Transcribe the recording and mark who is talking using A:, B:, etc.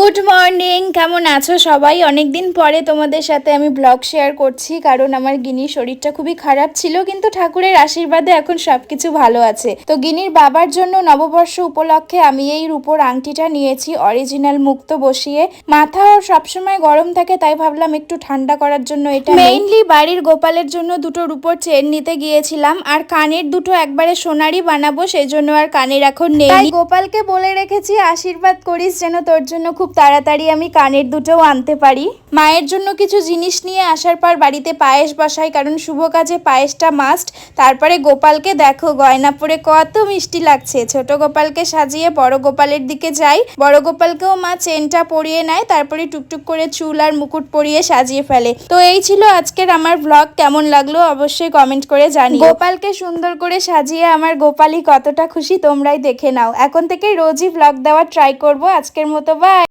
A: Good morning, কেমন আছো সবাই? অনেক দিন পরে তোমাদের সাথে আমি ব্লগ শেয়ার করছি, কারণ আমার গিনির শরীরটা খুবই খারাপ ছিল, কিন্তু ঠাকুরের আশীর্বাদে এখন সবকিছু ভালো আছে। তো গিনির বাবার জন্য নববর্ষ উপলক্ষে আমি এই রূপোর আংটিটা নিয়েছি, অরিজিনাল মুক্তো বসিয়ে। মাথা ওর সবসময় গরম থাকে, তাই ভাবলাম একটু ঠান্ডা করার জন্য এটা। মেইনলি বাড়ির গোপালের জন্য দুটো রূপোর চেন নিতে গিয়েছিলাম, আর কানের দুটো একবারে সোনারই বানাবো, সেই জন্য আর কানের এখন নেই। তাই গোপালকে বলে রেখেছি আশীর্বাদ করিস যেন তোর জন্য খুব তাড়াতাড়ি আমি কানের দুটোও আনতে পারি। মায়ের জন্য কিছু জিনিস নিয়ে আসার পর বাড়িতে পায়েস বসাই, কারণ শুভ কাজে পায়েসটা মাস্ট। তারপরে গোপালকে দেখো গয়না পরে কত মিষ্টি লাগছে। ছোট গোপালকে সাজিয়ে বড় গোপালের দিকে যাই, বড় গোপালকেও মা চেনটা পরিয়ে নেয়, তারপরে টুকটুক করে চুল আর মুকুট পরিয়ে সাজিয়ে ফেলে। তো এই ছিল আজকের আমার ব্লগ। কেমন লাগলো অবশ্যই কমেন্ট করে জানি। গোপালকে সুন্দর করে সাজিয়ে আমার গোপালই কতটা খুশি তোমরাই দেখে নাও। এখন থেকে রোজই ব্লগ দেওয়ার ট্রাই করব। আজকের মতো বাই।